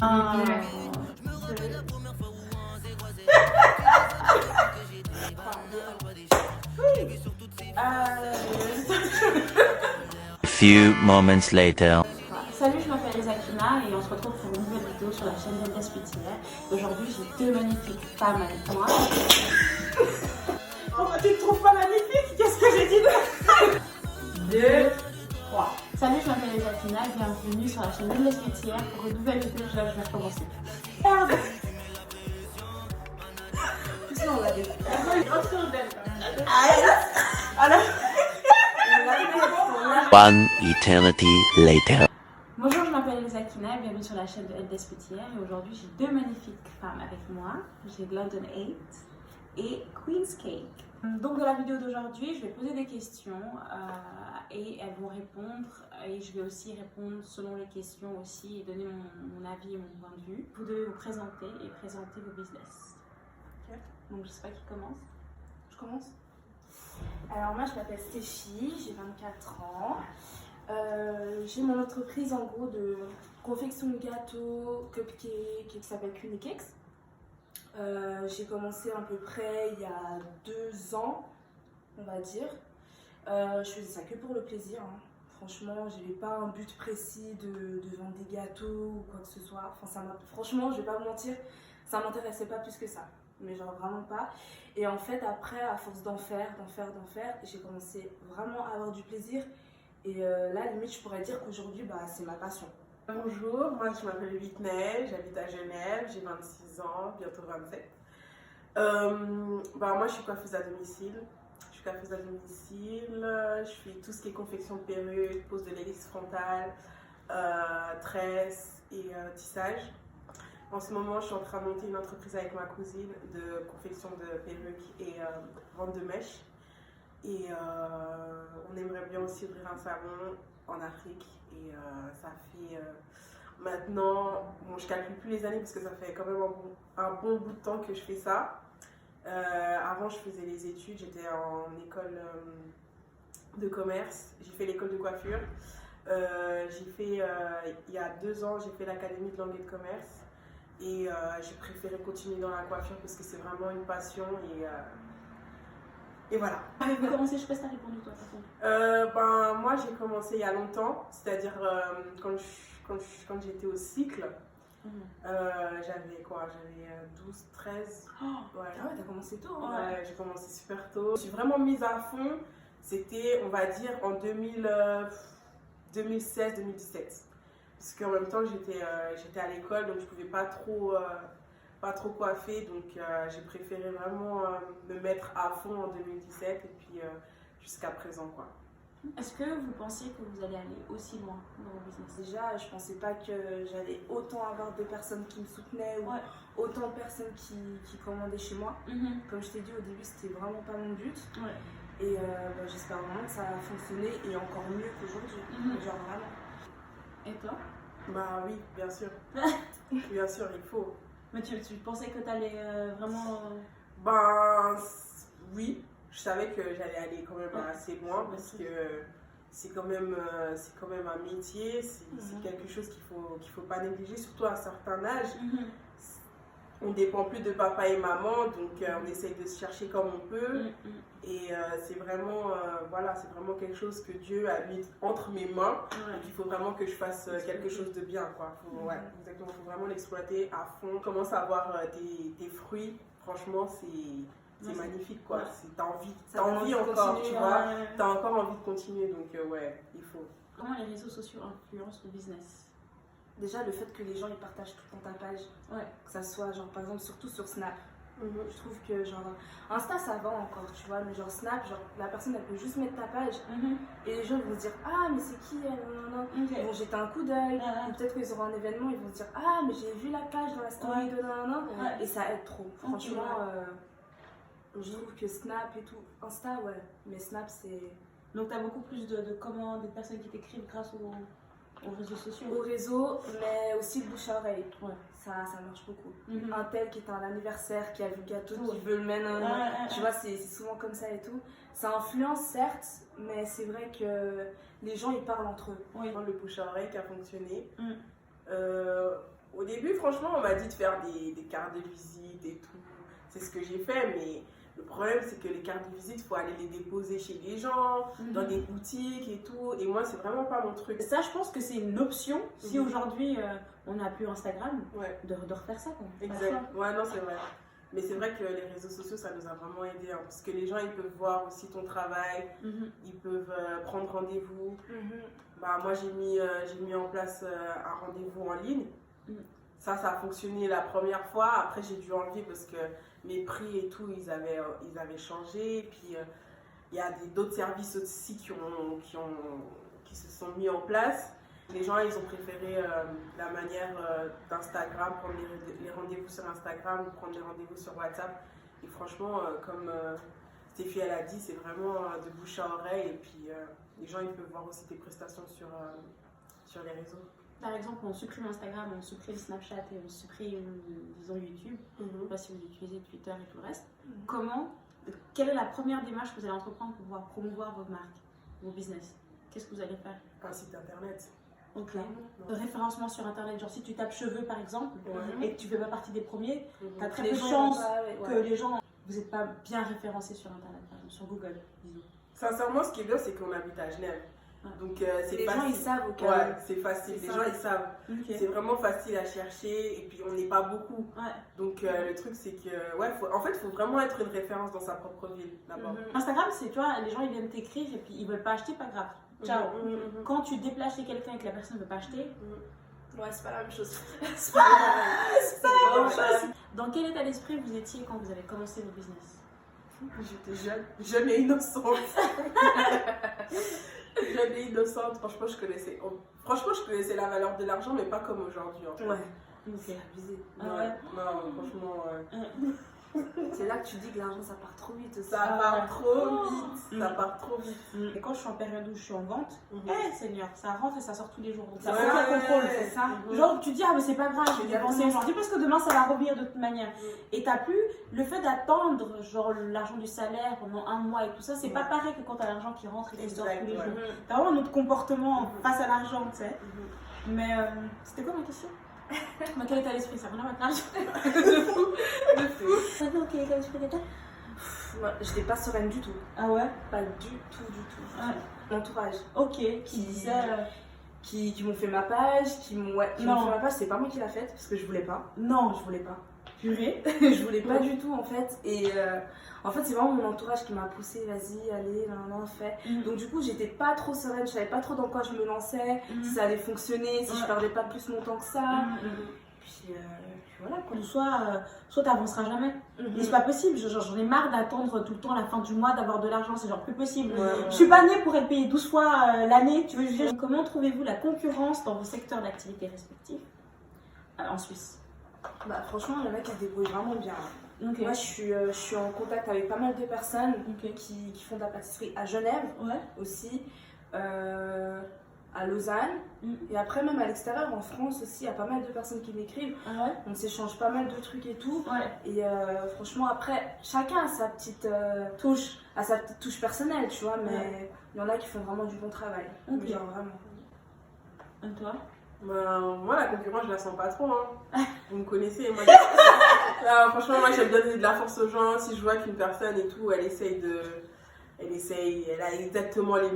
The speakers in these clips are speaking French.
Un, deux, Few moments later. Salut, je m'appelle Zakina et on se retrouve pour une nouvelle vidéo sur la chaîne d'Eldes Spitière. Aujourd'hui, j'ai deux magnifiques femmes avec moi. Oh, tu te trouves pas magnifique? Qu'est-ce que j'ai dit? Deux, trois. Salut, je m'appelle Zakina et bienvenue sur la chaîne d'Eldes Spitière pour une nouvelle vidéo. Je vais recommencer. Merde! Sinon, on l'a dit. One eternity later. Bonjour, je m'appelle Zakina et bienvenue sur la chaîne de Eldes Spitière et aujourd'hui j'ai deux magnifiques femmes avec moi. J'ai London 8 et Queen's Cake. Donc dans la vidéo d'aujourd'hui, je vais poser des questions et elles vont répondre et je vais aussi répondre selon les questions aussi et donner mon avis et mon point de vue. Vous devez vous présenter et présenter vos business. Okay. Donc je sais pas qui commence. Je commence. Alors moi je m'appelle Stéphie, j'ai 24 ans. J'ai mon entreprise en gros de confection de gâteaux, cupcakes qui s'appelle Queen Cakes. J'ai commencé à peu près il y a 2 ans, on va dire. Je faisais ça que pour le plaisir. Hein. Franchement, j'avais pas un but précis de vendre des gâteaux ou quoi que ce soit. Enfin, franchement, je vais pas vous mentir, ça m'intéressait pas plus que ça. Mais genre vraiment pas. Et en fait, après, à force d'en faire, j'ai commencé vraiment à avoir du plaisir. Et là, limite, je pourrais dire qu'aujourd'hui, c'est ma passion. Bonjour, moi je m'appelle Whitney, j'habite à Genève, j'ai 26 ans, bientôt 27. Moi je suis coiffeuse à domicile. Je fais tout ce qui est confection de perruques, pose de l'hélice frontale, tresse et tissage. En ce moment, je suis en train de monter une entreprise avec ma cousine de confection de perruques et vente de mèches. Et on aimerait bien aussi ouvrir un salon en Afrique. Et ça fait maintenant, bon, je calcule plus les années parce que ça fait quand même un bon bout de temps que je fais ça. Avant, je faisais les études, j'étais en école de commerce, j'ai fait l'école de coiffure. Il y a 2 ans, j'ai fait l'académie de langue et de commerce. Et j'ai préféré continuer dans la coiffure parce que c'est vraiment une passion. Et voilà. Avez-vous commencé, je sais pas si tu as répondu toi, de toute façon. Moi j'ai commencé il y a longtemps, c'est-à-dire quand j'étais au cycle, j'avais quoi? J'avais 12, 13. Oh, ouais. Ah ouais, t'as commencé tôt. Hein. Ouais, j'ai commencé super tôt. Je suis vraiment mise à fond, c'était on va dire en 2016, 2017. Parce qu'en même temps j'étais à l'école donc je pouvais pas trop coiffée, donc j'ai préféré vraiment me mettre à fond en 2017 et puis jusqu'à présent quoi. Est-ce que vous pensiez que vous allez aller aussi loin dans vos business? Déjà, je pensais pas que j'allais autant avoir de personnes qui me soutenaient ou autant de personnes qui commandaient chez moi. Comme je t'ai dit au début, c'était vraiment pas mon but. Et j'espère vraiment que ça va fonctionner et encore mieux qu'aujourd'hui. Genre vraiment. Et toi? Bah oui, bien sûr. Bien sûr, il faut. Mais tu pensais que tu allais vraiment... Oui, je savais que j'allais aller quand même assez loin parce que c'est quand même un métier, c'est quelque chose qu'il faut pas négliger, surtout à un certain âge. On dépend plus de papa et maman, donc on essaye de se chercher comme on peut. Et c'est vraiment quelque chose que Dieu a mis entre mes mains. Donc il faut vraiment que je fasse quelque chose de bien, quoi. Exactement, il faut vraiment l'exploiter à fond. Commence à avoir des fruits, franchement, c'est magnifique, quoi. T'as envie encore, tu vois. T'as encore envie de continuer, donc il faut. Comment les réseaux sociaux influencent le business? Déjà, le fait que les gens ils partagent tout le temps ta page, que ça soit genre par exemple surtout sur Snap. Je trouve que genre Insta ça va encore, tu vois, mais genre Snap, genre la personne elle peut juste mettre ta page et les gens ils vont se dire ah mais c'est qui elle, ils vont jeter un coup d'œil, ou peut-être qu'ils auront un événement, ils vont se dire ah mais j'ai vu la page dans la story de et ça aide trop. Franchement, je trouve que Snap et tout, Insta mais Snap c'est. Donc t'as beaucoup plus de commandes, des personnes qui t'écrivent grâce aux réseaux sociaux. Au réseau, mais aussi le bouche à oreille. Ça marche beaucoup. Un tel qui est un anniversaire, qui a vu le gâteau, qui veut le mettre, tu vois, c'est souvent comme ça et tout. Ça influence certes, mais c'est vrai que les gens ils parlent entre eux. Le bouche à oreille qui a fonctionné. Au début, franchement, on m'a dit de faire des cartes de visite et tout. C'est ce que j'ai fait, mais le problème, c'est que les cartes de visite, il faut aller les déposer chez les gens, dans des boutiques et tout. Et moi, c'est vraiment pas mon truc. Ça, je pense que c'est une option si aujourd'hui on n'a plus Instagram, de refaire ça. Quoi. Exact. Ouais, non, c'est vrai. Mais c'est vrai que les réseaux sociaux, ça nous a vraiment aidé. Hein, parce que les gens, ils peuvent voir aussi ton travail, ils peuvent prendre rendez-vous. Bah, moi, j'ai mis en place un rendez-vous en ligne. Ça a fonctionné la première fois. Après, j'ai dû enlever parce que mes prix et tout, ils avaient changé. Et puis, il y a d'autres services aussi qui se sont mis en place. Les gens, ils ont préféré la manière d'Instagram, prendre les rendez-vous sur Instagram, prendre les rendez-vous sur WhatsApp. Et franchement, comme Stéphie, elle a dit, c'est vraiment de bouche à oreille. Et puis, les gens, ils peuvent voir aussi tes prestations sur les réseaux. Par exemple, on supprime Instagram, on supprime Snapchat et on supprime, disons, YouTube. Je ne sais pas si vous utilisez Twitter et tout le reste. Quelle est la première démarche que vous allez entreprendre pour pouvoir promouvoir votre marque, vos business? Qu'est-ce que vous allez faire? Un site internet. Ok. Référencement sur internet, genre si tu tapes cheveux par exemple et que tu fais pas partie des premiers, tu as très peu de chances que les gens, vous n'êtes pas bien référencés sur internet, par exemple, sur Google, disons. Sincèrement, ce qui est bien, c'est qu'on habite à Genève. Donc c'est les facile. gens ils savent au cas Ouais, c'est facile. Les gens ils savent. C'est vraiment facile à chercher et puis on n'est pas beaucoup. Donc le truc c'est que en fait il faut vraiment être une référence dans sa propre ville là-bas. Instagram c'est, tu vois, les gens ils viennent t'écrire et puis ils veulent pas acheter, pas grave. Ciao. Quand tu déplaces chez quelqu'un et que la personne ne veut pas acheter, c'est pas la même chose. c'est pas la même chose. Dans quel état d'esprit vous étiez quand vous avez commencé vos business? J'étais jeune et innocente. Jeune et innocente, franchement je connaissais la valeur de l'argent, mais pas comme aujourd'hui. En fait. C'est abusé. Non, franchement. C'est là que tu dis que l'argent ça part trop vite aussi. Ça part trop vite. Et quand je suis en période où je suis en vente, Seigneur, ça rentre et ça sort tous les jours. Donc ça prend un contrôle, c'est ça. Genre tu dis, ah mais c'est pas grave, je vais dépenser aujourd'hui parce que demain ça va revenir de toute manière. Et t'as plus le fait d'attendre genre l'argent du salaire pendant un mois et tout ça, c'est pas pareil que quand t'as l'argent qui rentre et qui sort tous les jours. T'as vraiment notre comportement face à l'argent, tu sais. Mais c'était quoi ma question? Dans quel état d'esprit ça revient à l'argent? De fou. Dans quel état d'esprit t'étais? J'étais pas sereine du tout. Ah ouais? Pas du tout. L'entourage. Ok, qui disait. Qui m'ont fait ma page, qui m'ont fait ma page, c'est pas moi qui l'a faite parce que je voulais pas. Non, je voulais pas. Purée. Je voulais pas du tout en fait. Et en fait, c'est vraiment mon entourage qui m'a poussée, vas-y, allez, fais. Donc du coup, j'étais pas trop sereine, je savais pas trop dans quoi je me lançais, si ça allait fonctionner, si je perdais pas plus mon temps que ça. Puis voilà quoi. Soit t'avanceras jamais. Mais c'est pas possible, j'en ai marre d'attendre tout le temps la fin du mois, d'avoir de l'argent, c'est genre plus possible. Je suis pas née pour être payée 12 fois l'année, tu veux juger. Comment trouvez-vous la concurrence dans vos secteurs d'activité respectifs en Suisse? Bah franchement, il y en a qui se débrouillent vraiment bien. Moi, je suis en contact avec pas mal de personnes qui font de la pâtisserie à Genève aussi, à Lausanne, et après même à l'extérieur, en France aussi, il y a pas mal de personnes qui m'écrivent. On s'échange pas mal de trucs et tout. Et franchement, après, chacun a sa petite touche personnelle, tu vois, mais il y en a qui font vraiment du bon travail. Genre vraiment. Et toi? Moi, la concurrence, je la sens pas trop. Vous me connaissez. Moi, franchement, moi, j'aime donner de la force aux gens. Si je vois qu'une personne et tout, elle a exactement le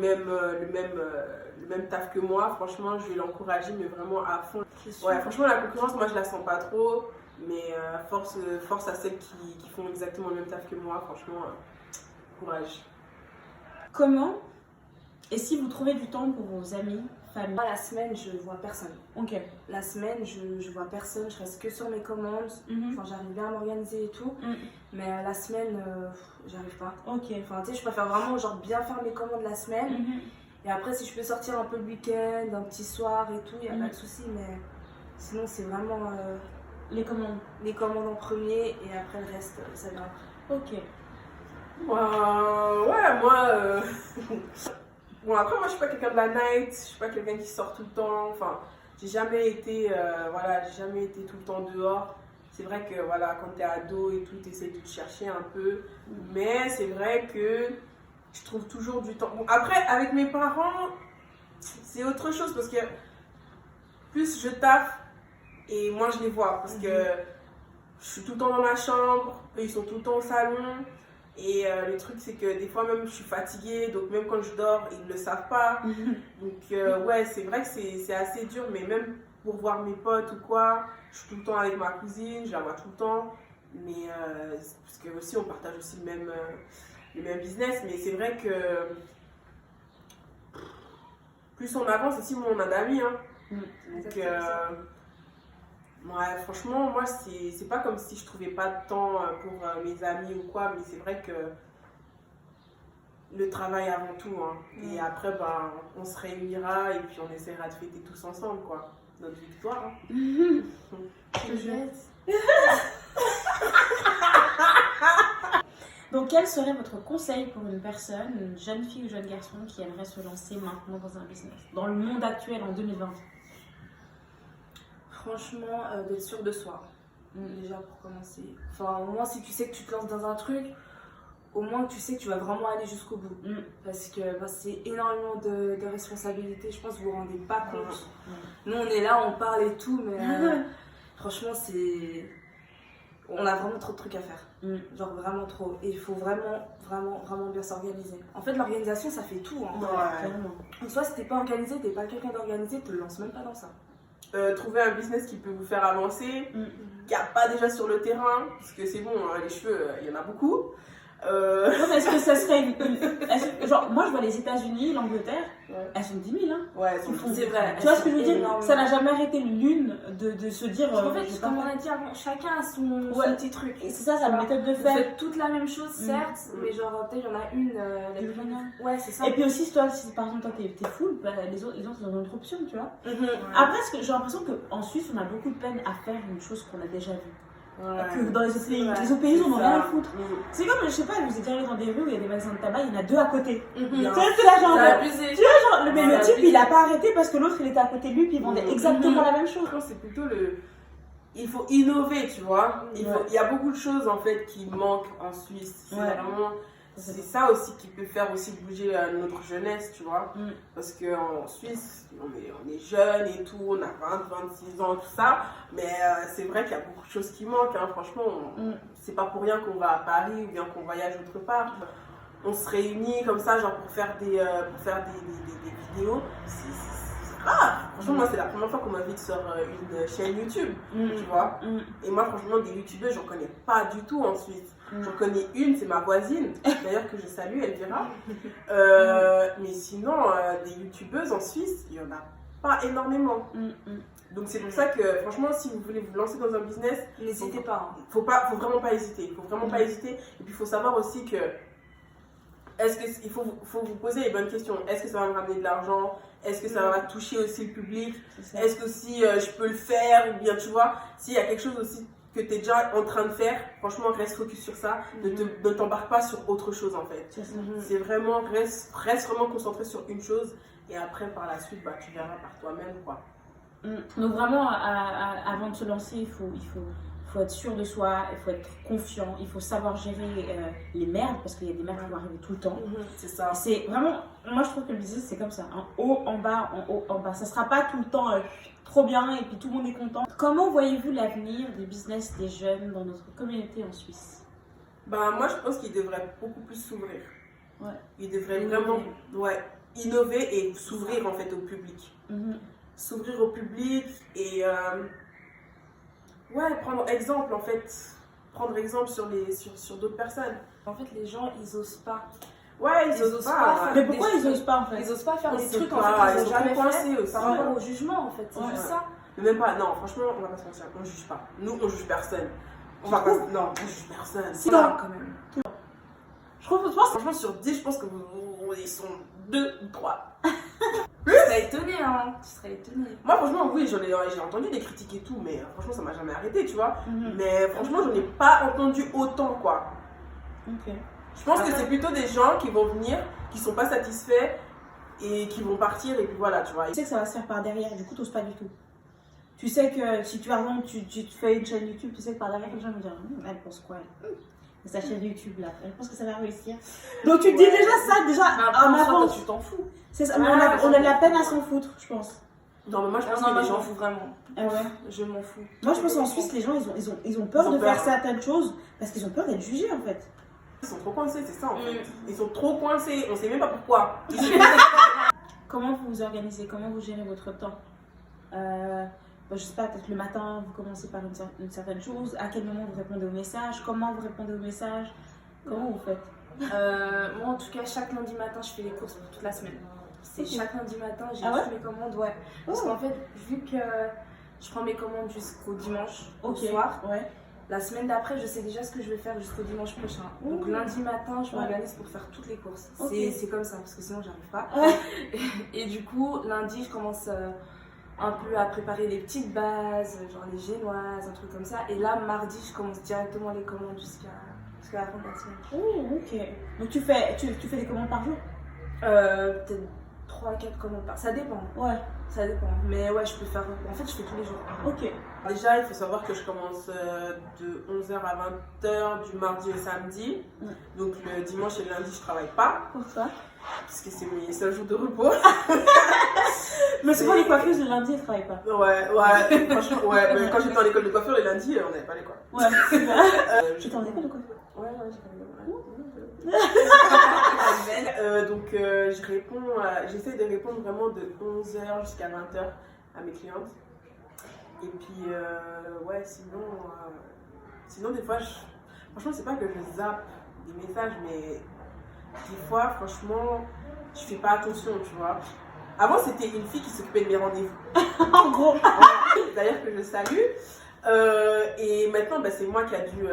même taf que moi, franchement, je vais l'encourager, mais vraiment à fond. Franchement, la concurrence, moi, je la sens pas trop. Mais force à celles qui font exactement le même taf que moi, franchement, courage. Comment? Et si vous trouvez du temps pour vos amis? Moi, la semaine, je vois personne. La semaine, je vois personne, je reste que sur mes commandes. Enfin, j'arrive bien à m'organiser et tout. Mais la semaine, j'arrive pas. Enfin, tu sais, je préfère vraiment genre bien faire mes commandes la semaine. Et après, si je peux sortir un peu le week-end, un petit soir et tout, il n'y a pas de souci. Mais sinon, c'est vraiment les commandes. Les commandes en premier et après le reste, ça vient après. Moi. Bon, après, moi, je suis pas quelqu'un de la night, je suis pas quelqu'un qui sort tout le temps. Enfin, j'ai jamais été tout le temps dehors. C'est vrai que, voilà, quand t'es ado et tout, t'essaies de te chercher un peu. Mais c'est vrai que je trouve toujours du temps. Bon, après, avec mes parents, c'est autre chose parce que plus je taffe et moins je les vois. Parce que je suis tout le temps dans ma chambre, eux ils sont tout le temps au salon. Et le truc, c'est que des fois même je suis fatiguée, donc même quand je dors, ils ne le savent pas. Donc ouais, c'est vrai que c'est assez dur, mais même pour voir mes potes ou quoi, je suis tout le temps avec ma cousine, je la vois tout le temps. Mais parce que aussi on partage aussi le même business, mais c'est vrai que plus on avance, aussi moins on a d'amis. Hein. Donc ouais, franchement, moi c'est pas comme si je trouvais pas de temps pour mes amis ou quoi, mais c'est vrai que le travail avant tout. Hein. Et après, ben, on se réunira et puis on essaiera de fêter tous ensemble, quoi. Notre victoire. Hein. Donc, quel serait votre conseil pour une personne, une jeune fille ou jeune garçon qui aimerait se lancer maintenant dans un business, dans le monde actuel en 2020? Franchement, d'être sûr de soi. Déjà pour commencer. Enfin, au moins, si tu sais que tu te lances dans un truc, au moins tu sais que tu vas vraiment aller jusqu'au bout. Parce que c'est énormément de responsabilités. Je pense que vous vous rendez pas compte. Nous, on est là, on parle et tout, mais franchement, on a vraiment trop de trucs à faire. Genre vraiment trop. Et il faut vraiment, vraiment, vraiment bien s'organiser. En fait, l'organisation, ça fait tout. Hein. Clairement. En soi, si t'es pas organisé, t'es pas quelqu'un d'organisé, te lance même pas dans ça. Trouver un business qui peut vous faire avancer, qu'il n'y a pas déjà sur le terrain, parce que c'est bon, hein, les cheveux, il y en a beaucoup. Non, mais est-ce que ça serait genre, moi je vois les États-Unis, l'Angleterre, elles sont 10 000. Hein. Ouais, C'est vrai. Tu vois ce que je veux dire? Ça n'a jamais arrêté l'une de se dire. En fait, comme on a dit avant, chacun a son petit truc. Et c'est ça, sa méthode de Vous faire. faites toute la même chose, certes, mais genre, peut-être il y en a une. Ouais, c'est ça. Et puis aussi, si par exemple, toi t'es full, bah, les autres ils ont une autre option, tu vois. Après, j'ai l'impression qu'en Suisse, on a beaucoup de peine à faire une chose qu'on a déjà vue. Que dans les autres pays, ils en ont rien à foutre. C'est comme, je sais pas, vous êtes allé dans des rues où il y a des magasins de tabac, il y en a deux à côté. C'est là, genre, tu vois, genre, mais le type il a pas arrêté parce que l'autre il était à côté de lui puis il vendait exactement la même chose. C'est plutôt il faut innover, tu vois. Il y a beaucoup de choses en fait qui manquent en Suisse. C'est vraiment. C'est ça aussi qui peut faire aussi bouger notre jeunesse, tu vois. Parce qu'en Suisse, on est jeunes et tout, on a 20, 26 ans, tout ça. Mais c'est vrai qu'il y a beaucoup de choses qui manquent. Hein. Franchement, c'est pas pour rien qu'on va à Paris ou bien qu'on voyage autre part. On se réunit comme ça, genre pour faire des vidéos. C'est rare. Franchement, moi, c'est la première fois qu'on m'invite sur une chaîne YouTube, tu vois. Et moi, franchement, des youtubeurs, j'en connais pas du tout en Suisse. J'en connais une, c'est ma voisine, d'ailleurs que je salue, elle verra. Mais sinon, des youtubeuses en Suisse, il n'y en a pas énormément. Donc c'est pour ça que, franchement, si vous voulez vous lancer dans un business, n'hésitez pas. Faut vraiment pas hésiter. Il faut vraiment pas hésiter. Et puis il faut savoir aussi que, il faut vous poser les bonnes questions. Est-ce que ça va me ramener de l'argent? Est-ce que ça va toucher aussi le public? Est-ce que si je peux le faire? Ou bien tu vois, s'il y a quelque chose aussi que tu es déjà en train de faire, franchement, reste focus sur ça. Ne t'embarque pas sur autre chose en fait. C'est vraiment, reste vraiment concentré sur une chose. Et après, par la suite, tu verras par toi-même, quoi. Donc vraiment, avant de se lancer, il faut être sûr de soi, il faut être confiant, il faut savoir gérer les merdes, parce qu'il y a des merdes qui vont arriver tout le temps. C'est ça. C'est vraiment, moi je trouve que le business c'est comme ça, en haut, en bas, en haut, en bas. Ça sera pas tout le temps trop bien et puis tout le monde est content. Comment voyez-vous l'avenir du business des jeunes dans notre communauté en Suisse? Moi je pense qu'ils devraient beaucoup plus s'ouvrir. Ils devraient vraiment innover et s'ouvrir en fait au public. S'ouvrir au public et prendre exemple en fait. Prendre exemple sur d'autres personnes. En fait, les gens, ils osent pas. Ouais, ils osent pas. Mais pourquoi ils osent pas en fait? Ils osent pas faire des trucs en fait, ils ont jamais pensé aussi. Par rapport au jugement en fait, c'est juste ça. Mais même pas, non, franchement, on va pas se mentir, on juge pas. Nous, on juge personne. Non, on juge personne. Si, non, quand même. Je pense, franchement, sur 10, je pense que ils sont 2 ou 3. Tu serais étonné, hein. Tu serais étonné. Moi, franchement, oui, j'ai entendu des critiques et tout, mais franchement, ça m'a jamais arrêté, tu vois. Mais franchement, j'en ai pas entendu autant, quoi. Je pense que c'est plutôt des gens qui vont venir, qui sont pas satisfaits et qui vont partir, et puis voilà, tu vois. Tu sais que ça va se faire par derrière, du coup, t'oses pas du tout. Tu sais que si tu, par exemple, tu fais une chaîne YouTube, tu sais que par derrière, les gens vont dire elle pense quoi sa chaîne YouTube là, elle pense que ça va réussir. Donc tu te dis déjà ça, déjà en avance. Tu t'en fous. C'est ça, mais on a de la peine à s'en foutre, je pense. Non, mais moi, je pense Non, que moi, les je m'en gens... fous vraiment. Ah ouais. Je m'en fous. Moi, je pense qu'en Suisse, les gens, ils ont peur Ils ont de faire peur. certaines choses parce qu'ils ont peur d'être jugés, en fait. Ils sont trop coincés, c'est ça, en fait. Ils sont trop coincés, on sait même pas pourquoi. Comment vous vous organisez? Comment vous gérez votre temps? Je sais pas, peut-être le matin, vous commencez par une certaine chose. À quel moment vous répondez aux messages? Comment vous répondez aux messages? Comment vous faites? Moi, en tout cas, chaque lundi matin, je fais les courses pour toute la semaine. C'est Ok. chaque lundi matin, j'ai Ah ouais? mes commandes, ouais. Parce Oh. qu'en fait, vu que je prends mes commandes jusqu'au dimanche au Ok. soir, Ouais. la semaine d'après, je sais déjà ce que je vais faire jusqu'au dimanche prochain. Donc Ouh. lundi matin, je Ouais. m'organise pour faire toutes les courses. Ok. C'est comme ça, parce que sinon, j'arrive pas. Ouais. Et du coup, lundi, je commence un peu à préparer les petites bases, genre les génoises, un truc comme ça. Et là, mardi, je commence directement les commandes jusqu'à la fin de la semaine. Oh, ok. Donc tu fais des commandes par jour? Peut-être 3 à 4 commandes par. Ça dépend. Ouais. Ça dépend. Mais ouais, je peux faire. En fait, je fais tous les jours. Ok. Déjà, il faut savoir que je commence de 11h à 20h du mardi au samedi. Donc le dimanche et le lundi, je travaille pas. Pourquoi? Parce que c'est mes seuls jours de repos. Mais souvent les coiffeuses le lundi elles travaillent pas. Ouais, franchement, ouais. Mais quand j'étais en école de coiffure, les lundis, on n'avait pas l'école. Ouais, c'est vrai. J'étais en école de coiffure. Ouais, donc j'essaie de répondre vraiment de 11h jusqu'à 20h à mes clientes. Et puis, ouais, sinon des fois, franchement, c'est pas que je zappe des messages, mais des fois, franchement, je fais pas attention, tu vois. Avant, c'était une fille qui s'occupait de mes rendez-vous. En gros. D'ailleurs, que je salue. Et maintenant, bah, c'est moi qui a dû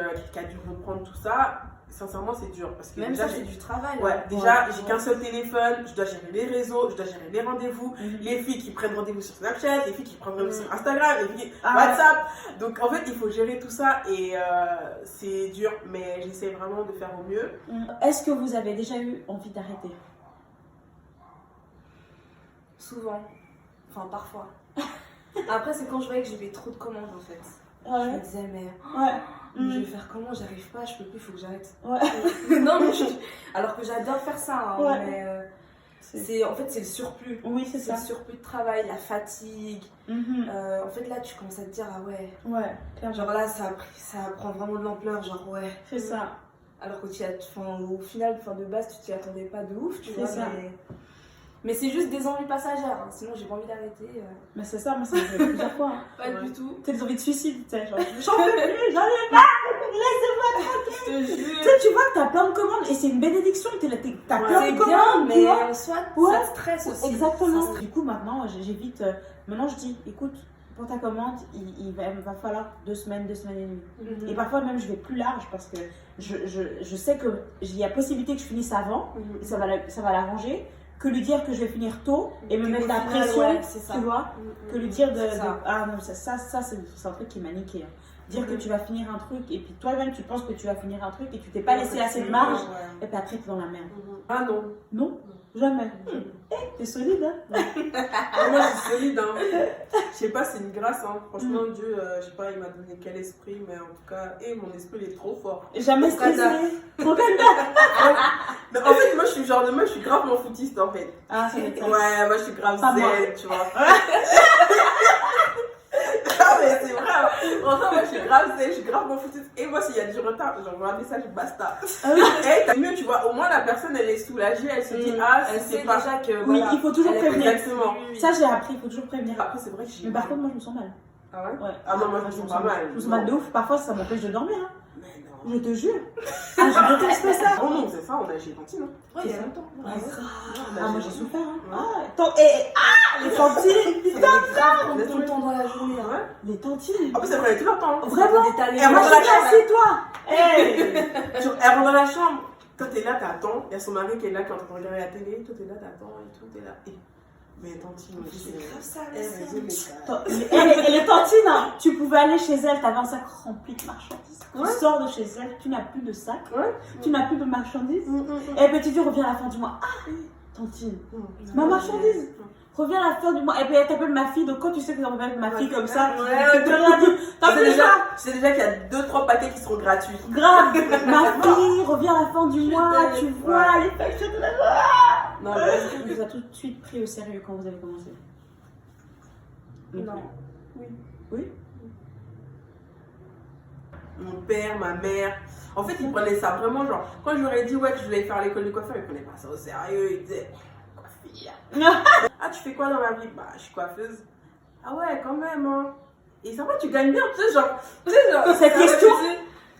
reprendre tout ça. Sincèrement, c'est dur. Parce que Même déjà, ça, c'est du travail. Ouais, hein. déjà, Ouais. j'ai qu'un seul téléphone, je dois gérer les réseaux, je dois gérer les rendez-vous, les filles qui prennent rendez-vous sur Snapchat, les filles qui prennent rendez-vous sur Instagram, les filles qui... WhatsApp. Donc en fait, il faut gérer tout ça et c'est dur, mais j'essaie vraiment de faire au mieux. Est-ce que vous avez déjà eu envie d'arrêter? Souvent. Enfin, parfois. Après, c'est quand je voyais que j'avais trop de commandes en fait. Je me Ouais. disais, mais Ouais. je vais faire comment? J'arrive pas, je peux plus, il faut que j'arrête. Ouais. Non, mais alors que j'adore faire ça, hein, Ouais. mais en fait, c'est le surplus. Oui, c'est C'est ça. le surplus de travail, la fatigue. En fait, là, tu commences à te dire, ah ouais. Ouais, clairement. Genre là, ça prend vraiment de l'ampleur, genre ouais. C'est ça. Alors qu'au au final, de base, tu t'y attendais pas de ouf, tu C'est vois. ça. Mais c'est juste des envies passagères, hein, sinon j'ai pas envie d'arrêter. Mais c'est ça, moi ça m'est arrivé plusieurs fois. Hein. Pas du tout. T'as des envies de suicide, tu sais, genre j'en peux plus, j'en ai pas, laissez-moi tranquille. Je te jure. Tu sais, tu vois que t'as plein de commandes et c'est une bénédiction, t'as plein C'est de bien, commandes, tu mais vois. en soi, Ouais. ça te stresse aussi. Exactement. Ça stresse. Du coup, maintenant, j'évite. Maintenant, je dis, écoute, pour ta commande, il va falloir 2 semaines, 2 semaines et demie. Et parfois, même, je vais plus large parce que je sais qu'il y a possibilité que je finisse avant et ça va l'arranger. Que lui dire que je vais finir tôt et me Et mettre au la final, pression, ouais, c'est ça. tu vois. Que lui dire C'est ça. ah non, ça c'est un truc qui m'a niqué. Hein. Dire que tu vas finir un truc et puis toi-même tu penses que tu vas finir un truc et tu t'es pas laissé assez de marge et puis après t'es dans la merde. Ah non. Non, jamais. T'es solide, hein. Ah, moi, je suis solide, hein. Je sais pas, c'est une grâce, hein. Franchement, Dieu, je sais pas, il m'a donné quel esprit, mais en tout cas, mon esprit, il est trop fort. Jamais stressé. Trop calme. Mais en fait, moi, je suis le genre de meuf, je suis grave m'en foutiste, en fait. Ah, ça va être ça. Ouais, moi, je suis grave Pas moi. zen, tu vois. Ah, mais c'est vrai. Hein. Franchement, moi, je suis grave zen, je suis grave m'en foutiste. Et moi, s'il y a du retard, j'envoie un message, basta. Et t'as mieux, tu vois, au moins, la personne, elle est soulagée, elle se dit, ah, Elle c'est sait pas... déjà que. Oui, voilà, il faut toujours elle est prévenir. Exactement. Ça, j'ai appris, il faut toujours prévenir. Après, c'est vrai que j'ai... Mais par contre, moi, je me sens mal. Ah ouais? Ouais. Ah non, moi, je me sens pas mal. Je me sens mal de ouf. Parfois, ça m'empêche de dormir. Hein. Mais non. Je te jure. Ah, je déteste ça. Oh non, c'est ça, on a chez Tantine. Ouais, il y a longtemps. Ah, moi, j'ai souffert. Hein. Ouais. Ah, les tantines. C'est grave tout le temps dans la journée. Hein. Ouais. Les tantines. En plus, elle prenait tout leur temps. Hein. Vraiment. D'étaler Et moi, Moi, je je suis suis assieds-toi. Hey. Elle rentre dans la chambre. Toi, t'es là, t'attends. Il y a son mari qui est là, qui est en train de regarder la télé. Toi, t'es là, t'attends et tout. T'es là. Et... Mais Tantine, C'est grave ça, elle là, résout les cas. Et les tantines, hein, tu pouvais aller chez elle, t'avais un sac rempli de marchandises. Ouais. Tu sors de chez elle, tu n'as plus de sac, Ouais. tu n'as plus de marchandises. Et puis tu dis, reviens à la fin du mois. Ah, tantine, ma marchandise. Reviens à la fin du mois. Et puis elle t'appelle ma fille, donc quand tu sais que tu reviens avec ma fille comme ça, Ouais, tu te rien dit. T'as plus ça. Je sais déjà qu'il y a 2-3 paquets qui seront gratuits. Grave, ma fille, reviens à la fin du mois, t'aime. tu vois, les factures de la Non, mais On vous a tout de suite pris au sérieux quand vous avez commencé. Non. Oui. Mon père, ma mère. En fait, ils prenaient ça vraiment genre. Quand je leur ai dit ouais que je voulais faire l'école de coiffeur, ils prenaient pas ça au sérieux. Ils disaient coiffure. Ah, tu fais quoi dans la vie? Bah, je suis coiffeuse. Ah ouais, quand même, hein. Et ça va, tu gagnes bien, tu sais, genre. Cette question,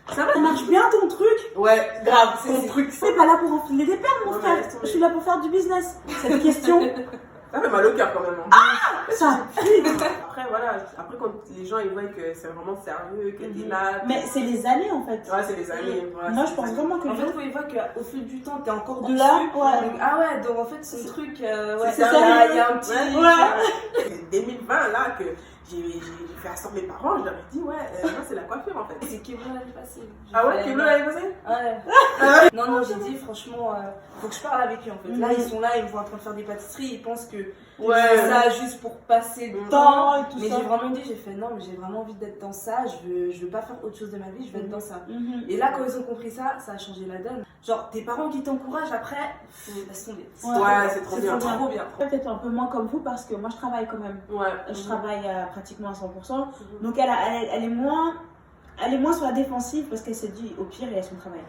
ça va, ça marche bien ton truc. Ouais, grave, c'est ton truc. Je suis pas là pour enfiler des perles, mon Ouais, frère. laisse tomber. Je suis là pour faire du business. Cette question, Ça fait mal au cœur quand même. Hein. ça. Après, voilà, après quand les gens ils voient que c'est vraiment sérieux, que t'es là. Mais c'est les années en fait. Ouais, c'est les années. Voilà, Moi, c'est je pense les vraiment que En les fait, gens. quand ils voient qu'au fil du temps, t'es encore De là, dessus, ouais. donc, ah ouais, donc en fait, ce truc, ouais, C'est il sérieux. y a un petit. Ouais. C'est 2020 là que j'ai fait asseoir mes parents, je leur ai dit ouais, moi c'est la coiffure en fait. C'est Keblo l'année passée. J'ai Ah ouais, fait- Keblo l'année passée? Ouais. Non, j'ai dit franchement, faut que je parle avec eux en fait. Là, Mhm. ils sont là, ils me voient en train de faire des pâtisseries, ils pensent que Ouais. c'est ça juste pour passer du Mhm. temps. Et tout Mais ça. j'ai vraiment dit, j'ai fait non, mais j'ai vraiment envie d'être dans ça, je veux pas faire autre chose de ma vie, je veux être dans ça. Mhm. Et là, quand ils ont compris ça, ça a changé la donne. Genre, tes parents qui t'encouragent après, laisse tomber. Ouais, c'est trop bien. trop bien. Peut-être un peu moins comme vous parce que moi je travaille quand même. Ouais. Je travaille pratiquement à 100%. Donc elle est moins sur la défensive parce qu'elle se dit au pire il y a son travail.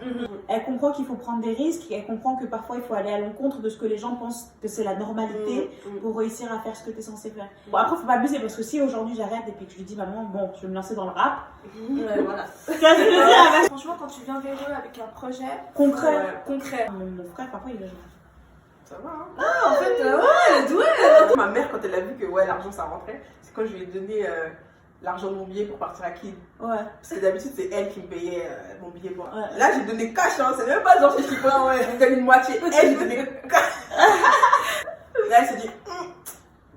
Elle comprend qu'il faut prendre des risques, elle comprend que parfois il faut aller à l'encontre de ce que les gens pensent que c'est la normalité pour réussir à faire ce que tu es censé faire. Bon après faut pas abuser parce que si aujourd'hui j'arrête et puis que je lui dis maman bon je vais me lancer dans le rap. Ouais, voilà. Tu vois ce que je veux dire? Franchement, quand tu viens vers eux avec un projet Concret. Ouais. concret, Mon frère parfois il est genre. Ça va, hein. en fait, ouais, doué. Ma mère, quand elle a vu que ouais, l'argent ça rentrait, c'est quand je lui ai donné l'argent de mon billet pour partir à Kid. Ouais. Parce que d'habitude, c'est elle qui me payait mon billet. Pour... Ouais. Là, j'ai donné cash, hein. C'est même pas genre je suis pas, ouais, je me donne une moitié. Elle, j'ai donné cash. Là, elle s'est dit,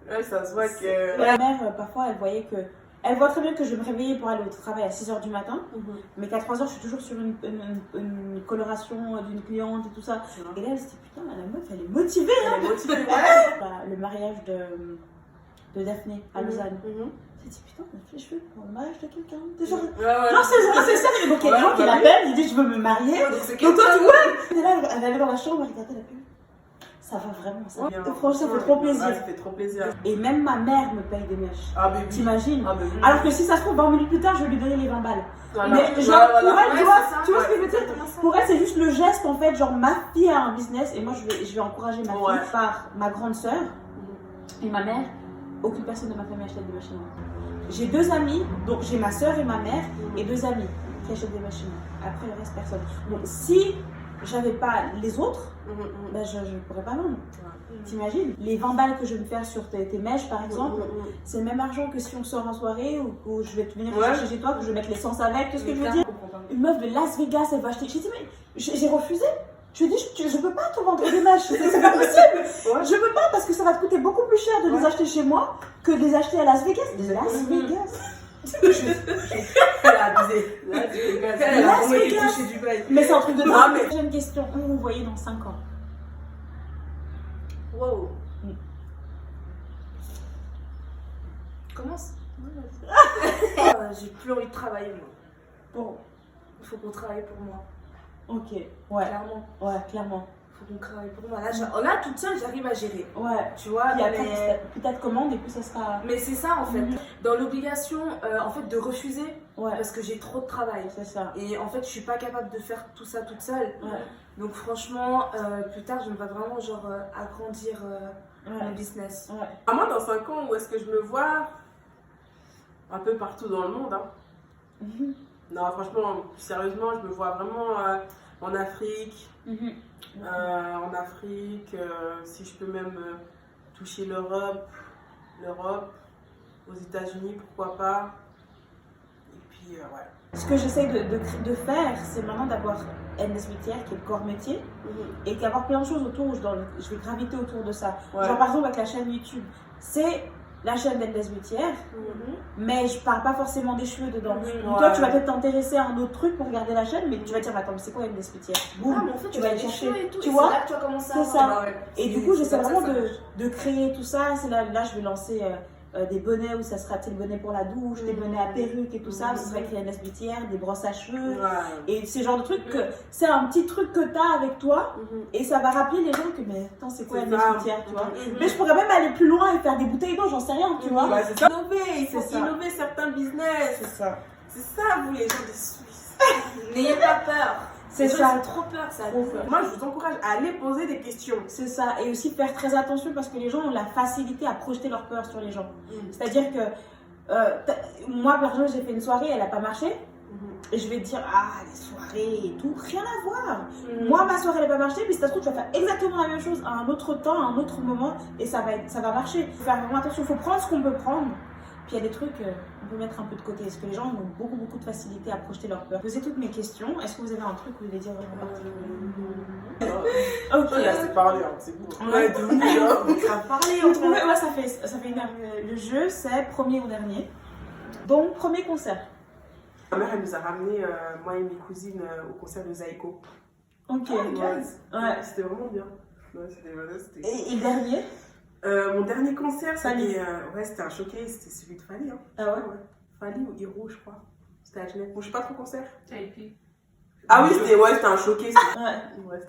ouais, ça se voit que. Ma mère parfois elle voyait que. Elle voit très bien que je vais me réveiller pour aller au travail à 6h du matin, mais qu'à 3h je suis toujours sur une coloration d'une cliente et tout ça. Et là elle se dit putain la meuf elle est motivée. Elle est motivée, ouais. Le mariage de Daphné à Lausanne. Elle s'est dit putain on a fait les cheveux pour le mariage de quelqu'un. T'es genre, Ouais. genre c'est ça. Donc il y a des gens qui l'appellent, ils disent je veux me marier. Ouais, donc c'est Donc toi quelqu'un. tu vois, et là elle allait dans la chambre, elle regardait la pub. Ça va vraiment ça. Bien. Franchement ça fait trop plaisir. Ouais, ça fait trop plaisir. Et même ma mère me paye des mèches. Ah, mais oui. T'imagines? Ah, mais oui. Alors que si ça se trouve 20 minutes plus tard je vais lui donner les 20 balles. Voilà. Mais genre Voilà. pour elle, Ouais, tu vois, c'est ça. tu vois ce que je veux dire? Exactement ça. Pour elle, c'est juste le geste en fait. Genre, ma fille a un business et moi je vais encourager ma fille Ouais. par ma grande sœur et ma mère. Aucune personne de ma famille achète des machines. J'ai 2 amis, donc j'ai ma sœur et ma mère et 2 amis qui achètent des machines. Après, le reste, personne. Donc, si j'avais pas les autres, ben, je pourrais pas vendre. T'imagines? Les 20 balles que je vais me faire sur tes mèches par exemple, c'est le même argent que si on sort en soirée ou je vais te venir Ouais. chercher chez toi, que je vais mettre l'essence avec, tout ce que je veux Je dire. comprends pas. Une meuf de Las Vegas, elle va acheter. J'ai dit, mais j'ai refusé. Je lui ai dit, je peux pas te vendre des mèches, c'est pas possible. Ouais. Je peux pas parce que ça va te coûter beaucoup plus cher de les acheter chez moi que de les acheter à Las Vegas. Las Vegas. Elle a abusé. Là, c'est Elle gaz. a vraiment été Vegas. touchée du bail. Mais c'est un truc de dingue. Ah, mais- J'ai une question. Où vous voyez dans 5 ans? Wow. Commence. J'ai plus envie de travailler, moi. Bon, Il faut qu'on travaille pour moi. ok. Ouais, Clairement. ouais, clairement. Il faut qu'on travaille pour moi. Là, toute seule, j'arrive à gérer. Ouais. Tu vois, Puis après, mais... plus t'as de commandes et plus ça sera. Mais c'est ça, en fait. Mhm. Dans l'obligation, en fait, de refuser Ouais, parce que j'ai trop de travail. c'est ça. Et en fait, je suis pas capable de faire tout ça toute seule. Ouais, Donc franchement, plus tard, je me vois vraiment genre agrandir mon ouais. business. Ouais. Ah, moi, dans 5 ans, où est-ce que je me vois? Un peu partout dans le monde. Hein. Mhm. Non, franchement, sérieusement, je me vois vraiment en Afrique. Mhm. En Afrique, si je peux même toucher l'Europe, aux États-Unis, pourquoi pas. Et puis, ouais. Ce que j'essaie de faire, c'est maintenant d'avoir NS Métière, qui est le corps métier, et d'avoir plein de choses autour où je vais graviter autour de ça. Ouais. Genre par exemple avec la chaîne YouTube, c'est la chaîne d'Endless Métière, mais je parle pas forcément des cheveux dedans. Mhm. Donc toi, tu vas peut-être t'intéresser à un autre truc pour regarder la chaîne, mais tu vas dire, attends, mais c'est quoi Endless Métière? Boum, Ah, mais en fait, tu vas aller les chercher. cheveux et tout. Tu et vois? c'est là que tu vas commencer à C'est voir. ça. Bah ouais. Et C'est- du coup, c'est j'essaie comme ça vraiment que ça marche. de créer tout ça. C'est là, je vais lancer des bonnets où ça sera, tu sais, le bonnet pour la douche, des bonnets à perruque et tout ça, ce serait créer une nesbitière, des brosses à cheveux, et ces genres de trucs que c'est un petit truc que tu as avec toi, et ça va rappeler les gens que, mais attends, c'est quoi une nesbitière, tu vois. Mais je pourrais même aller plus loin et faire des bouteilles d'eau, j'en sais rien, tu vois. C'est ça. Innover, il faut innover certains business. C'est ça. C'est ça, vous les gens des Suisses. N'ayez pas peur. C'est ça. Ils ont trop peur, ça. Moi, je vous encourage à aller poser des questions. C'est ça, et aussi faire très attention parce que les gens ont la facilité à projeter leur peur sur les gens. C'est-à-dire que moi, personnellement, j'ai fait une soirée, elle n'a pas marché. Et je vais te dire, ah, les soirées et tout, rien à voir. Moi, ma soirée, elle n'a pas marché, mais si ça se trouve, tu vas faire exactement la même chose à un autre temps, à un autre moment, et ça va marcher. Il faut faire vraiment attention, il faut prendre ce qu'on peut prendre. Puis il y a des trucs on peut mettre un peu de côté, parce que les gens ont beaucoup de facilité à projeter leur peur. Posez toutes mes questions. Est-ce que vous avez un truc que vous voulez dire en particulier? Ok, là, c'est parlé, hein, c'est bon. Ouais, de ouf, on va parler. Ouais, ça fait une heure. Le jeu, c'est premier ou dernier. Donc, premier concert. Ma mère, elle nous a ramené, moi et mes cousines, au concert de Zaiko. Ok. Ouais, c'était vraiment bien. Ouais, c'était... Et le dernier? Mon dernier concert, Fali. c'était un showcase, c'était celui de Fali. Hein. Ah ouais? Fali ou Hiro, je crois. C'était à Genève. Bon, je sais pas trop concert. JP. Ah oui, c'était un showcase. Ouais.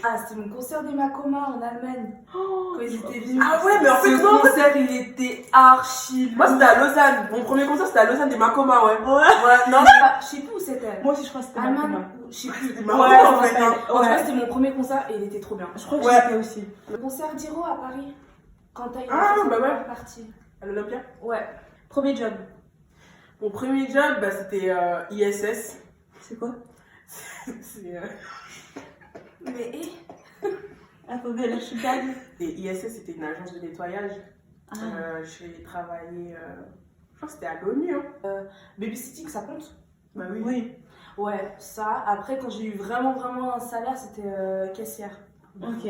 Ah, c'était mon concert des Makoma en Allemagne. Quand ils étaient venus. Ah ouais, mais en fait, ce non, concert, il était archi. moi, c'était à Lausanne. Mon premier concert, c'était à Lausanne des Makoma, ouais. Ouais. Non, Je sais plus où c'était. Moi aussi, je crois que c'était Allemagne, Makoma. je sais plus. c'était Ouais, Makoma, en ouais, fait. Hein. En tout cas, c'était mon premier concert et il était trop bien. Je crois que Ouais. j'étais aussi. Le concert d'Hiro à Paris. Quand t'as eu Ah, la bah ouais. première partie. À l'Olympia. Ouais. Premier job. Mon premier job, c'était ISS. C'est quoi? C'est, Mais Attendez, là, je suis gagne. Et ISS, c'était une agence de nettoyage. Ah. J'ai travaillé, je crois que c'était à l'ONU. Hein. babysitting, ça compte? Bah oui. Oui. Ouais, ça. Après, quand j'ai eu vraiment un salaire, c'était caissière. Ok.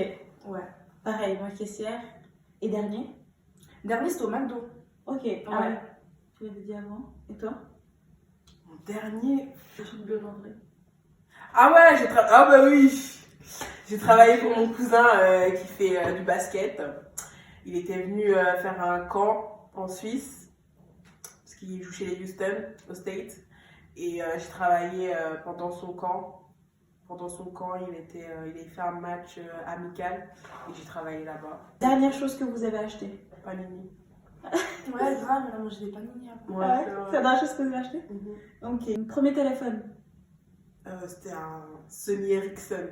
Ouais. Pareil, moi, caissière. Et dernier? Dernier, c'était au McDo. Ok. Ouais. Tu l'avais dit avant. Et toi? Mon dernier. Je suis de André. Ah ouais, ah bah oui. J'ai travaillé pour mon cousin qui fait du basket. Il était venu faire un camp en Suisse parce qu'il joue chez les Houston, au States. Et j'ai travaillé pendant son camp. Pendant son camp, il a fait un match amical et j'ai travaillé là-bas. Dernière chose que vous avez acheté? Panini. Ouais, grave, on a mangé des panini après. Ouais, Ouais. C'est la dernière chose que vous avez acheté? Mhm. Ok. Premier téléphone? C'était un Sony Ericsson.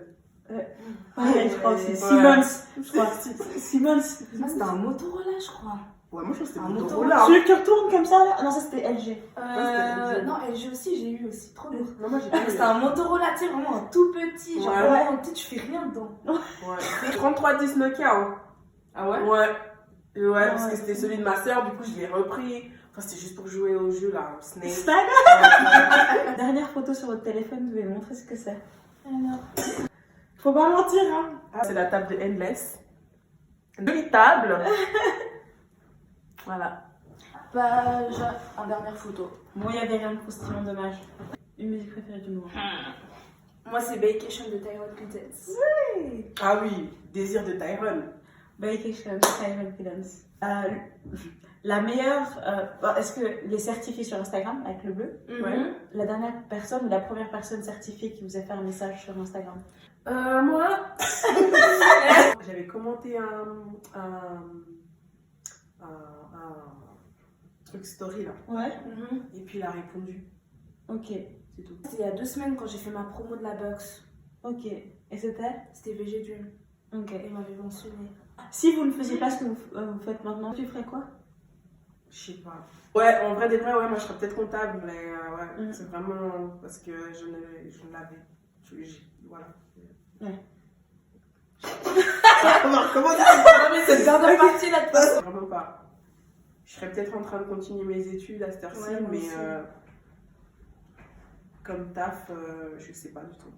Pareil, je crois aussi. Ouais. Siemens. Je crois. Siemens. Ah, c'était un Motorola, je crois. Ouais, moi je crois que c'était Un mon Motorola. Motorola. Celui qui retourne comme ça là? Ah non, ça c'était LG. c'était LG. Non, LG aussi, j'ai eu aussi. Trop lourd. Non, moi j'ai pas eu. C'était un Motorola, tu sais, vraiment un tout petit. Genre, Ouais. vraiment, tu sais, tu fais rien dedans. Ouais. 3310 Nokia. Hein. Ah ouais? Ouais. Et ouais, parce Ouais. que c'était celui de ma soeur, du coup je l'ai repris. Enfin, c'était juste pour jouer au jeu là, au Snake. Snake. Dernière photo sur votre téléphone, vous allez me montrer ce que c'est. Alors. Faut pas mentir, hein. Ah, c'est la table de Endless. Jolie table. Voilà. Page en dernière photo. Moi, il y avait rien de croustillant, dommage. Une musique préférée du moment. Moi, c'est Vacation de Tyrone Contents. Ah oui, désir de Tyrone. Vacation, Silent Cadence. La meilleure. Est-ce que les certifiés sur Instagram avec le bleu? Ouais. La dernière personne ou la première personne certifiée qui vous a fait un message sur Instagram? Moi, j'avais commenté un truc story là. Ouais. Et puis il a répondu. Ok. C'est tout. C'était il y a 2 semaines quand j'ai fait ma promo de la box. Ok. Et c'était? C'était VG Dream. Ok. Et il m'avait mentionné. Si vous ne faisiez pas ce que vous faites maintenant, tu ferais quoi? Je sais pas. Ouais, en vrai, des vrais, ouais, moi je serais peut-être comptable, mais ouais, c'est vraiment parce que je ne l'avais. Voilà. Ouais. Comment dire? Non, mais c'est bien de partie là de façon. Vraiment pas. Je serais peut-être en train de continuer mes études à cette heure-ci, Ouais, moi mais aussi. comme taf, je sais pas du tout.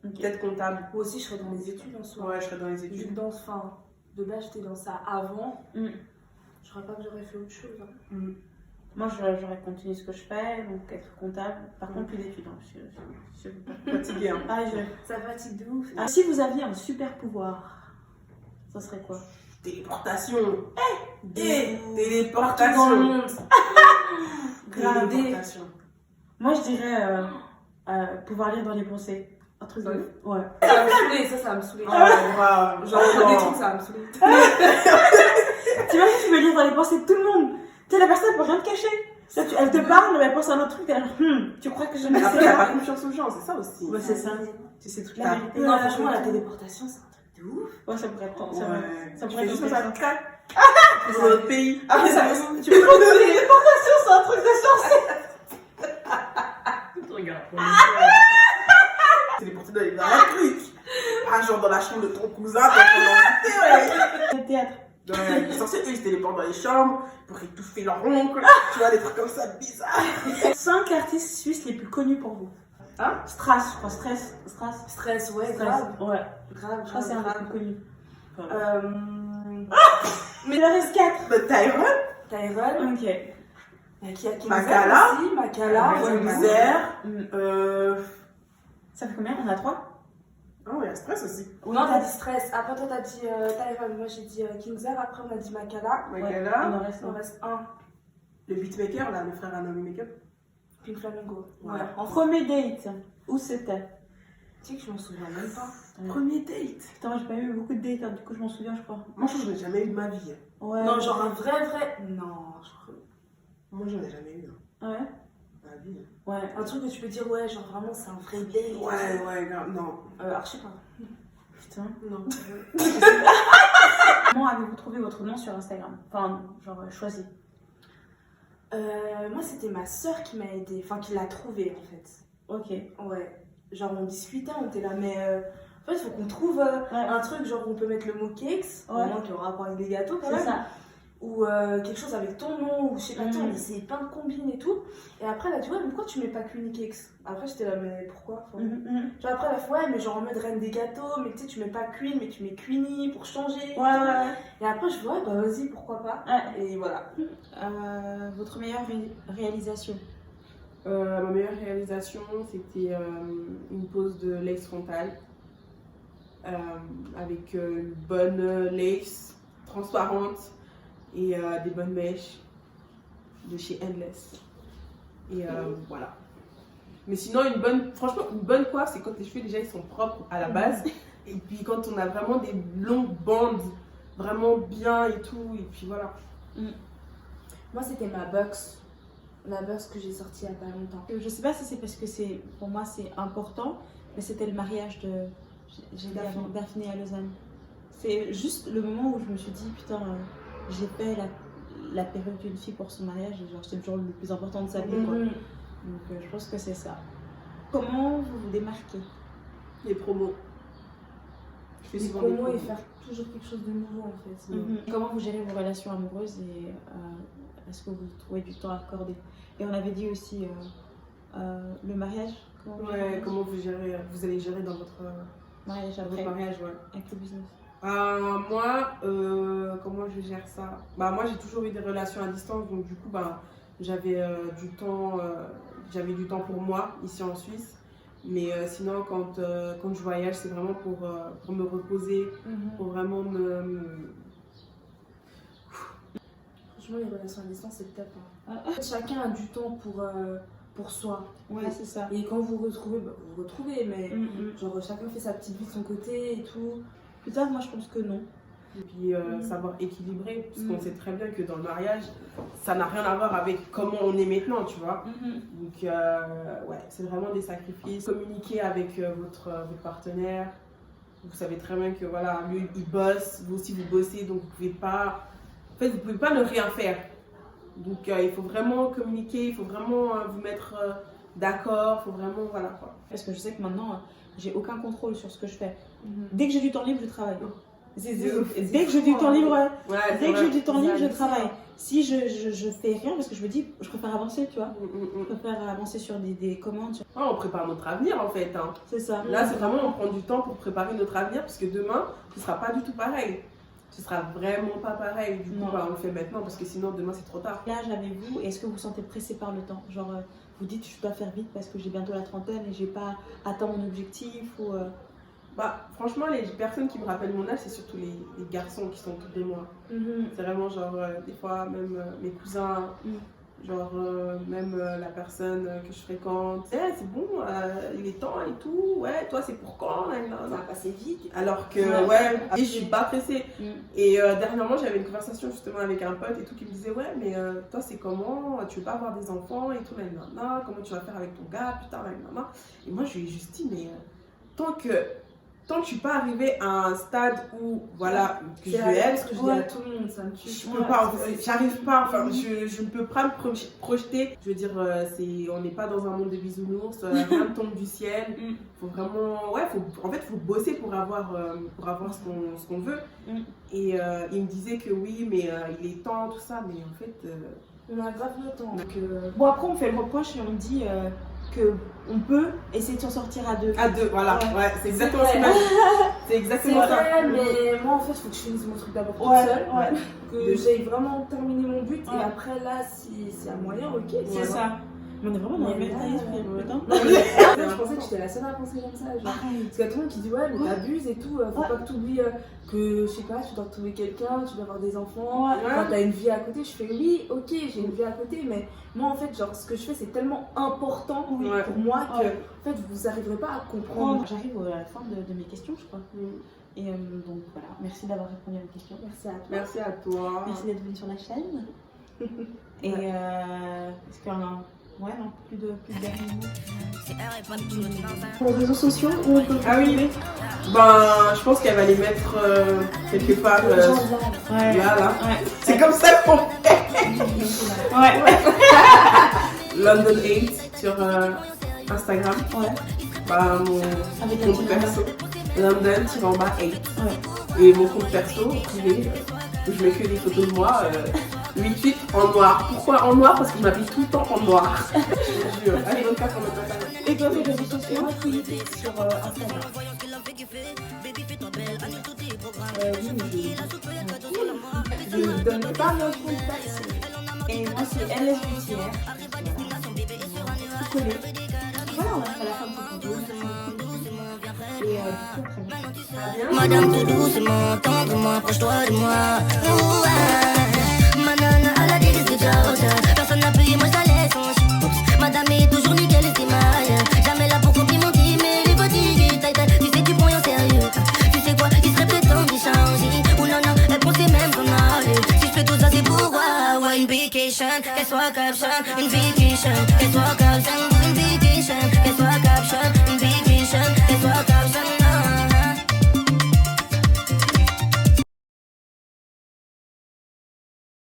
Ok. Peut-être comptable. Moi aussi, je serais dans les études en soi. Ouais, je serais dans les Vu études. que dans, enfin, de base, j'étais dans ça avant. Je crois pas que j'aurais fait autre chose. Hein. Moi, j'aurais continué ce que je fais, donc être comptable. Par contre, plus d'études. Hein. Je veux pas. Fatiguée, hein. Ça fatigue de ouf. Si vous aviez un super pouvoir, ça serait quoi? téléportation. Partout dans le Téléportation. monde. Grave. Téléportation. Moi, je dirais pouvoir lire dans les pensées. Un truc de Ouais. ouf. Ouais. Ça va me saouler, ça va me saouler. Oh, wow. Genre, des trucs, ça va me saouler. T'imagines, tu peux lire dans les pensées de tout le monde. Tu sais, la personne peut rien te cacher. Ça, elle te parle, mais elle pense à un autre truc. Elle est genre, tu crois que je ne Après, sais il n'y a pas pas confiance aux gens, c'est ça aussi. Ouais, c'est ça. C'est ces trucs-là. La vérité. Non, franchement, la téléportation, c'est un truc de ouf. Ouais, ça pourrait être tant. Ouais. Ça Tu pourrait fais être juste ça, intéressant. clac. Dans un autre pays. Après, ça tu peux prendre une téléportation, c'est un truc de sorcier. Téléporter dans un truc. Ah, genre dans la chambre de ton cousin, t'as ton invité, Le théâtre. ouais. Les sorciers, eux, ils se téléportent dans les chambres pour étouffer leur oncle. Tu vois, des trucs comme ça bizarres. 5 artistes suisses les plus connus pour vous. Hein? Strass, je crois. Strass. Stress, ouais, Strass. grave. Ouais. Grave, Je crois que c'est un des grave. plus connus. Mais Il en reste 4. Le Tyrone, Tyrone, Ok. qui a Makala. aussi, Makala, Weezer. Ça fait combien? On a 3? Oh, il y a stress aussi. Non, t'as dit Stress. Après, toi, t'as dit Tyrone. Moi, j'ai dit Kingzer. Après, on a dit Makala. Il Makala. en reste Il en un. reste un. Le beatmaker, là, le frère Anami Makeup. Pink Flamingo. Ouais. Ouais. En Premier date. Où c'était? Tu sais que je m'en souviens même pas. Premier date. Putain, moi j'ai pas eu beaucoup de dates, hein, du coup je m'en souviens, je crois. Moi, je crois que je n'ai jamais eu de ma vie. Ouais. Non, genre un vrai. Non, je crois. Moi, j'en ai jamais eu. Ouais. Ma vie. Ouais. Un truc que tu peux dire, ouais, genre vraiment, c'est un vrai date. Ouais, grave. Non. Je sais pas. Putain. Non. Comment avez-vous trouvé votre nom sur Instagram? Enfin, genre choisi. Moi, c'était ma soeur qui m'a aidée. Enfin, qui l'a trouvé, en fait. Ok. Ouais. Genre, on discutait, on était là, mais en fait, il faut qu'on trouve un truc, genre, où on peut mettre le mot cakes, vraiment qui aura rapport avec des gâteaux quand C'est même, ça. ou quelque chose avec ton nom, ou je sais pas, on essayait plein de combines et tout. Et après, elle a dit, ouais, mais pourquoi tu mets pas Queenie Cakes? Après, j'étais là, mais pourquoi? Enfin, genre, après, elle a fait, ouais, mais genre en mode reine des gâteaux, mais tu sais, tu mets pas Queen, mais tu mets Queenie pour changer. Ouais. Et après, je vois, ouais, bah vas-y, pourquoi pas? Ouais. Et voilà. Votre meilleure réalisation? Ma meilleure réalisation, c'était une pose de lace frontale avec une bonne lace transparente et des bonnes mèches de chez Endless. Et voilà. Mais sinon, franchement, une bonne coiffe, c'est quand les cheveux déjà ils sont propres à la base. Et puis quand on a vraiment des longues bandes, vraiment bien et tout. Et puis voilà. Moi, c'était ma box. La box que j'ai sortie il y a pas longtemps. Je sais pas si c'est parce que pour moi c'est important, mais c'était le mariage de Daphné à Lausanne. C'est juste le moment où je me suis dit, putain, j'ai fait la perruque d'une fille pour son mariage, et genre c'est le jour le plus important de sa vie, quoi. Donc je pense que c'est ça. Comment vous vous démarquez? Les promos. Je fais Les souvent des promos et promos. faire toujours quelque chose de nouveau en fait. Comment vous gérez vos relations amoureuses et est-ce que vous trouvez du temps à accorder? Et on avait dit aussi le mariage. Comment vous allez gérer dans votre mariage votre après, mariage, ouais. avec le business. Moi, comment je gère ça? Moi, j'ai toujours eu des relations à distance, donc du coup, j'avais du temps pour moi ici en Suisse. Mais sinon, quand je voyage, c'est vraiment pour me reposer, pour vraiment Franchement, les relations à distance, c'est le top. Chacun a du temps pour soi. Ouais, c'est ça. Et quand vous retrouvez, vous vous retrouvez, mais genre chacun fait sa petite vie de son côté et tout. Plus tard, moi je pense que non. Et puis savoir équilibrer, parce qu'on sait très bien que dans le mariage, ça n'a rien à voir avec comment on est maintenant, tu vois. Donc ouais, c'est vraiment des sacrifices. Communiquer avec votre partenaire. Vous savez très bien que voilà, lui il bosse, vous aussi vous bossez, donc vous pouvez pas ne rien faire. Donc il faut vraiment communiquer, il faut vraiment vous mettre d'accord, il faut vraiment voilà quoi. Parce que je sais que maintenant, j'ai aucun contrôle sur ce que je fais. Dès que j'ai du temps libre, je travaille. Dès que j'ai du temps libre, je travaille. Si je fais rien, parce que je me dis, je préfère avancer, tu vois. Je préfère avancer sur des commandes. On prépare notre avenir en fait. C'est ça. Là, c'est vraiment, on prend du temps pour préparer notre avenir, parce que demain, ce sera pas du tout pareil. Ce sera vraiment pas pareil. Du coup, on le fait maintenant, parce que sinon, demain, c'est trop tard. L'âge avez-vous, est-ce que vous vous sentez pressé par le temps? Genre, vous dites, je dois faire vite parce que j'ai bientôt la trentaine et j'ai pas atteint mon objectif ou... Bah, franchement, les personnes qui me rappellent mon âge, c'est surtout les garçons qui sont autour de moi. C'est vraiment genre, des fois, même mes cousins, genre, même la personne que je fréquente. Eh, c'est bon, il est temps et tout. Ouais, toi, c'est pour quand? Ça va passer vite. Alors que, ouais, je suis pas pressée. Et dernièrement, j'avais une conversation justement avec un pote et tout qui me disait, ouais, mais toi, c'est comment? Tu veux pas avoir des enfants et tout, nanana, comment tu vas faire avec ton gars plus tard, nanana. Et moi, je lui ai juste dit, mais tant que je suis pas arrivée à un stade où, voilà, que je vais être, ce que je dis à tout le monde, ça me tue. Je peux pas, j'arrive pas, enfin, je ne peux pas me projeter. Je veux dire, on n'est pas dans un monde de bisounours, rien ne tombe du ciel. Faut vraiment, ouais, en fait, faut bosser pour avoir ce qu'on veut. Et il me disait que oui, mais il est temps, tout ça, mais en fait... on a grave le temps. Donc, bon, après, on fait le reproche et on dit qu'on peut essayer de s'en sortir à deux. À deux, voilà, ouais, c'est exactement ce que m'a dit. C'est exactement ça. Mais moi, en fait, il faut que je finisse mon truc d'abord toute seule. Que j'aille vraiment terminer mon but. Et après, là, si y a moyen, ok. C'est ça. Mais on est vraiment dans le même état d'esprit. Je pensais que j'étais la seule à penser comme ça. Genre. Parce qu'il y a tout le monde qui dit ouais, mais t'abuses et tout. Faut pas que t'oublies que, je sais pas, tu dois trouver quelqu'un, tu dois avoir des enfants. Quand t'as une vie à côté, je fais oui, ok, j'ai une vie à côté. Mais moi, en fait, genre, ce que je fais, c'est tellement important pour moi que, en fait, vous arriverez pas à comprendre. J'arrive à la fin de mes questions, je crois. Et donc voilà, merci d'avoir répondu à mes questions. Merci à toi. Merci à toi. Merci d'être venu sur la chaîne. Et est-ce qu'il y en a ouais, non, plus de derniers mots. Pour les réseaux sociaux, où on peut oui. Ben, je pense qu'elle va les mettre quelque part. Là. C'est comme ça qu'on fait. London 8 sur Instagram. Bah, mon compte perso. London-8. Et mon compte perso privé, où je mets que des photos de moi. 8-8 en noir. Pourquoi en noir? Parce que je m'habille tout le temps en noir. Je jure. Allez, bonne carte, on met pas. Et toi, tes réseaux sociaux, sur Instagram. je donne pas mon compte perso. Et moi, c'est LS Butière. Collé. Voilà, on va faire la fin de cette vidéo. Et du coup, très bien. Madame, tout doucement, tendre-moi, approche-toi de moi. Madame, à la délice de George. Personne n'a payé, moi je la laisse en chute. Madame est toujours nickel et c'est maille. Jamais là pour complimenter, mais les petits tu sais, tu prends en sérieux. Tu sais quoi, il serait peut-être temps d'y changer. Ou non, elle prend ses mêmes qu'on a. Si je fais tout ça, c'est pour quoi? Ouais, une vacation, qu'elle soit caption. Une vacation, qu'elle soit caption.